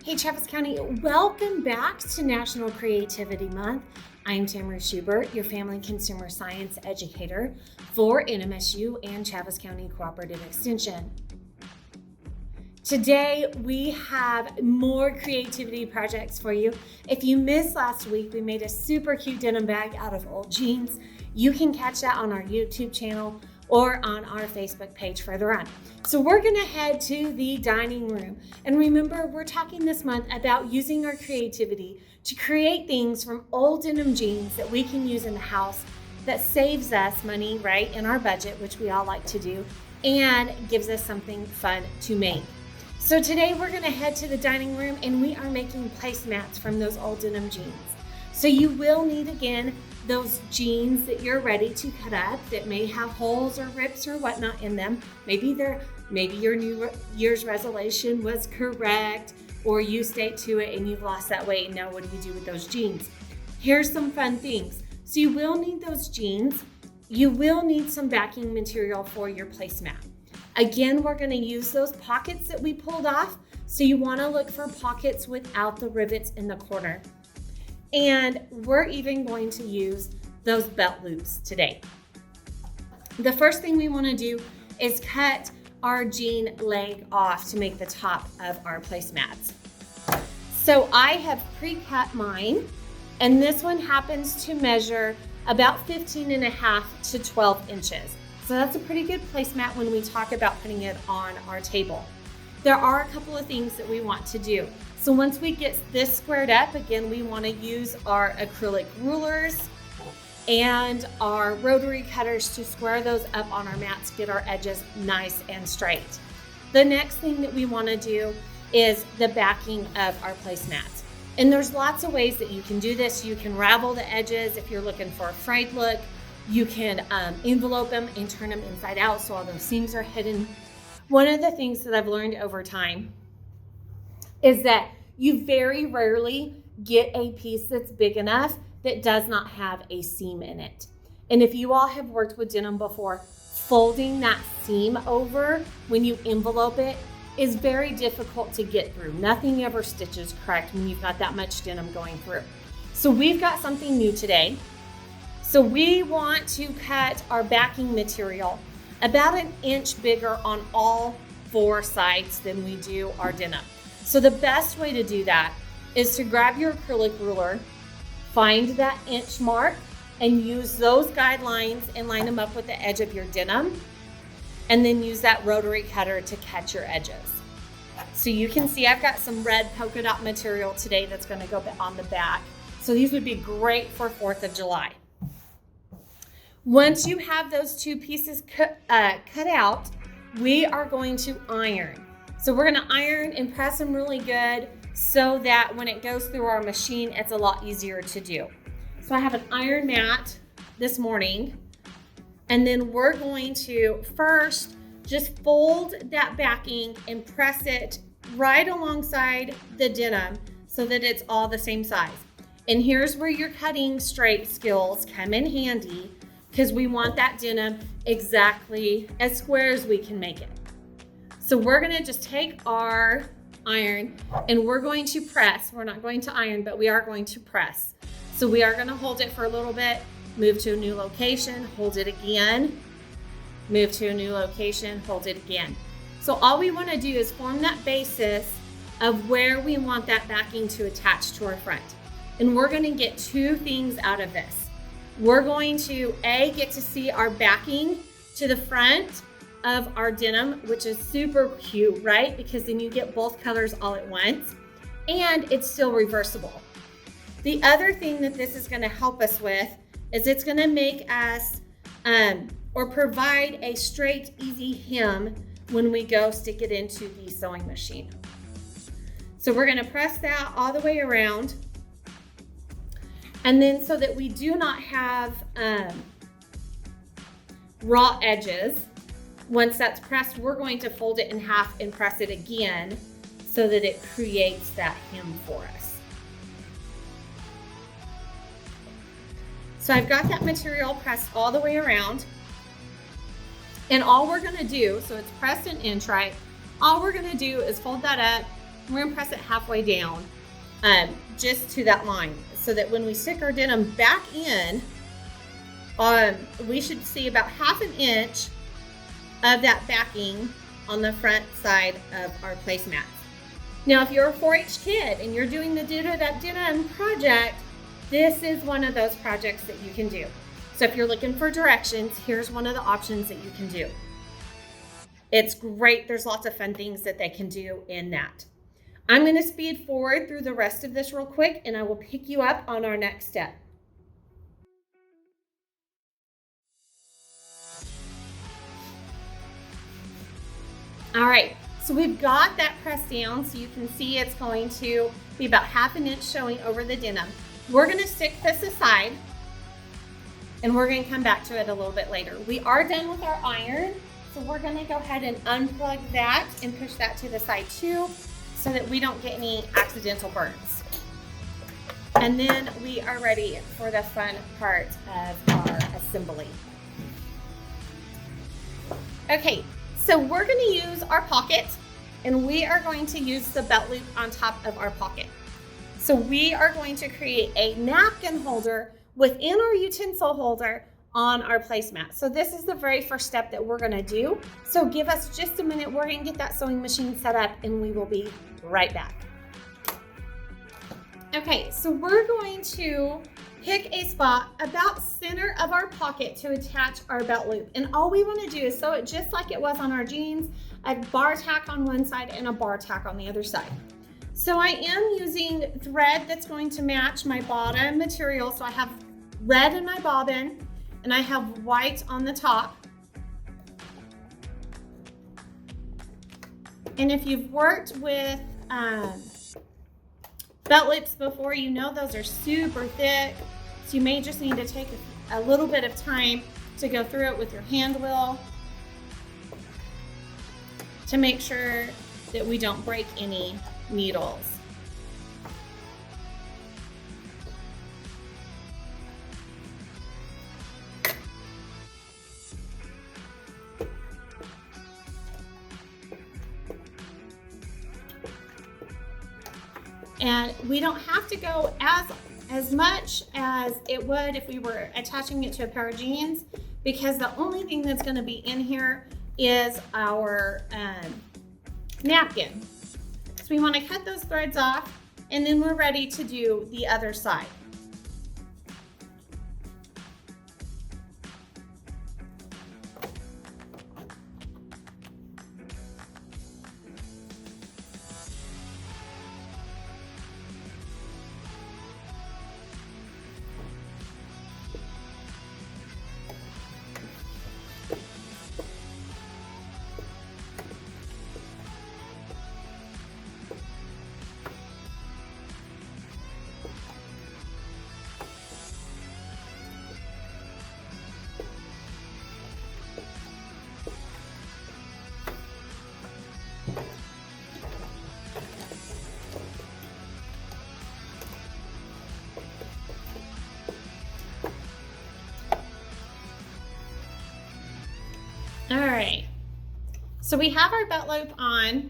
Hey Travis County, welcome back to National Creativity Month. I'm Tamara Schubert, your family consumer science educator for NMSU and Travis County Cooperative Extension. Today we have more creativity projects for you. If you missed last week, we made a super cute denim bag out of old jeans. You can catch that on our YouTube channel or on our Facebook page further on. So we're gonna head to the dining room. And remember, we're talking this month about using our creativity to create things from old denim jeans that we can use in the house that saves us money, right, in our budget, which we all like to do, and gives us something fun to make. So today we're gonna head to the dining room and we are making placemats from those old denim jeans. So you will need, again, those jeans that you're ready to cut up that may have holes or rips or whatnot in them. Maybe your New Year's resolution was correct, or you stayed to it and you've lost that weight, and now what do you do with those jeans? Here's some fun things. So you will need those jeans. You will need some backing material for your placemat. Again, we're gonna use those pockets that we pulled off. So you wanna look for pockets without the rivets in the corner. And we're even going to use those belt loops today. The first thing we want to do is cut our jean leg off to make the top of our placemats. So I have pre-cut mine, and this one happens to measure about 15.5 to 12 inches. So that's a pretty good placemat when we talk about putting it on our table. There are a couple of things that we want to do. So once we get this squared up, again, we want to use our acrylic rulers and our rotary cutters to square those up on our mats, get our edges nice and straight. The next thing that we want to do is the backing of our placemats. And there's lots of ways that you can do this. You can ravel the edges if you're looking for a frayed look. You can envelope them and turn them inside out so all those seams are hidden. One of the things that I've learned over time is that you very rarely get a piece that's big enough that does not have a seam in it. And if you all have worked with denim before, folding that seam over when you envelope it is very difficult to get through. Nothing ever stitches correct when you've got that much denim going through. So we've got something new today. So we want to cut our backing material about 1 inch bigger on all 4 sides than we do our denim. So the best way to do that is to grab your acrylic ruler, find that inch mark, and use those guidelines and line them up with the edge of your denim, and then use that rotary cutter to cut your edges. So you can see I've got some red polka dot material today that's going to go on the back. So these would be great for 4th of July. Once you have those 2 pieces cut out, we are going to iron. So we're gonna iron and press them really good so that when it goes through our machine, it's a lot easier to do. So I have an iron mat this morning, and then we're going to first just fold that backing and press it right alongside the denim so that it's all the same size. And here's where your cutting straight skills come in handy, because we want that denim exactly as square as we can make it. So we're gonna just take our iron and we're going to press. We're not going to iron, but we are going to press. So we are gonna hold it for a little bit, move to a new location, hold it again, move to a new location, hold it again. So all we wanna do is form that basis of where we want that backing to attach to our front. And we're gonna get 2 things out of this. We're going to, get to see our backing to the front of our denim, which is super cute, right? Because then you get both colors all at once, and it's still reversible. The other thing that this is gonna help us with is it's gonna make us, or provide a straight, easy hem when we go stick it into the sewing machine. So we're gonna press that all the way around. And then so that we do not have raw edges, once that's pressed, we're going to fold it in half and press it again so that it creates that hem for us. So I've got that material pressed all the way around. And all we're gonna do, so it's pressed an inch, right? All we're gonna do is fold that up We're gonna press it halfway down, just to that line, so that when we stick our denim back in, we should see about 1/2 inch of that backing on the front side of our placemats. Now, if you're a 4-H kid and you're doing the Do That Denim project, this is one of those projects that you can do. So if you're looking for directions, here's one of the options that you can do. It's great. There's lots of fun things that they can do in that. I'm going to speed forward through the rest of this real quick, and I will pick you up on our next step. All right, so we've got that pressed down, so you can see it's going to be about 1/2 inch showing over the denim. We're going to stick this aside, and we're going to come back to it a little bit later. We are done with our iron, so we're going to go ahead and unplug that and push that to the side too, so that we don't get any accidental burns. And then we are ready for the fun part of our assembly. Okay, so we're going to use our pocket, and we are going to use the belt loop on top of our pocket. So we are going to create a napkin holder within our utensil holder on our placemat. So this is the very first step that we're going to do. So give us just a minute. We're going to get that sewing machine set up, and we will be right back. Okay, so we're going to pick a spot about center of our pocket to attach our belt loop. And all we want to do is sew it just like it was on our jeans, a bar tack on one side and a bar tack on the other side. So I am using thread that's going to match my bottom material. So I have red in my bobbin and I have white on the top. And if you've worked with belt loops before, you know those are super thick. So you may just need to take a little bit of time to go through it with your hand wheel to make sure that we don't break any needles. And we don't have to go as much as it would if we were attaching it to a pair of jeans, because the only thing that's going to be in here is our napkin. So we want to cut those threads off, and then we're ready to do the other side. All right, so we have our belt loop on.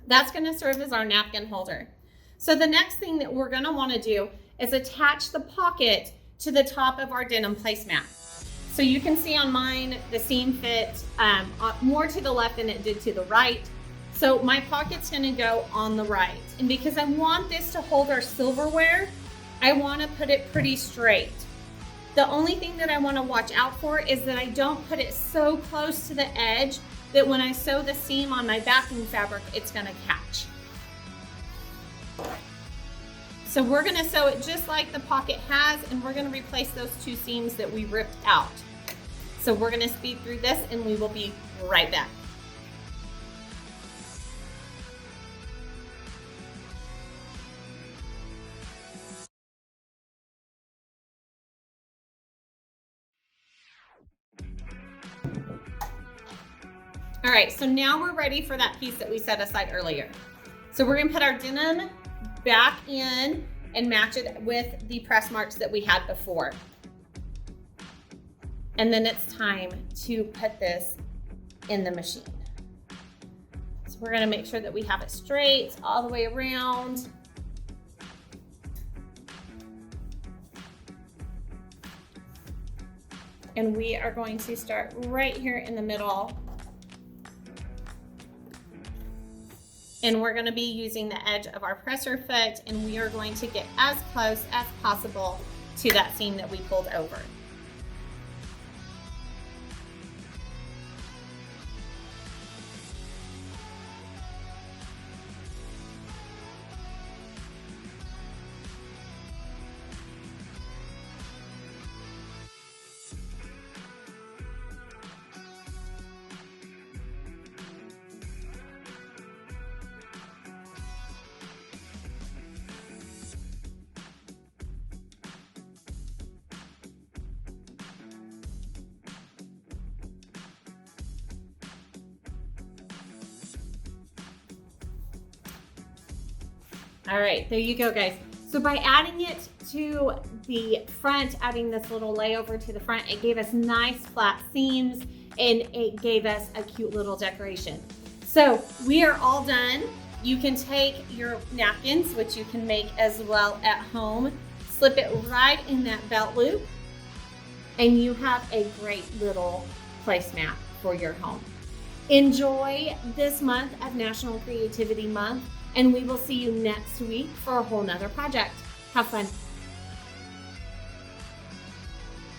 That's going to serve as our napkin holder. So the next thing that we're going to want to do is attach the pocket to the top of our denim placemat. So you can see on mine, the seam fit more to the left than it did to the right. So my pocket's going to go on the right. And because I want this to hold our silverware, I want to put it pretty straight. The only thing that I want to watch out for is that I don't put it so close to the edge that when I sew the seam on my backing fabric, it's going to catch. So we're going to sew it just like the pocket has, and we're going to replace those two seams that we ripped out. So we're going to speed through this, and we will be right back. All right, so now we're ready for that piece that we set aside earlier. So we're gonna put our denim back in and match it with the press marks that we had before. And then it's time to put this in the machine. So We're gonna make sure that we have it straight all the way around. And we are going to start right here in the middle. And we're gonna be using the edge of our presser foot, and we are going to get as close as possible to that seam that we pulled over. All right, there you go, guys. So by adding it to the front, adding this little layover to the front, it gave us nice flat seams and it gave us a cute little decoration. So we are all done. You can take your napkins, which you can make as well at home, slip it right in that belt loop, and you have a great little placemat for your home. Enjoy this month of National Creativity Month, and we will see you next week for a whole nother project. Have fun.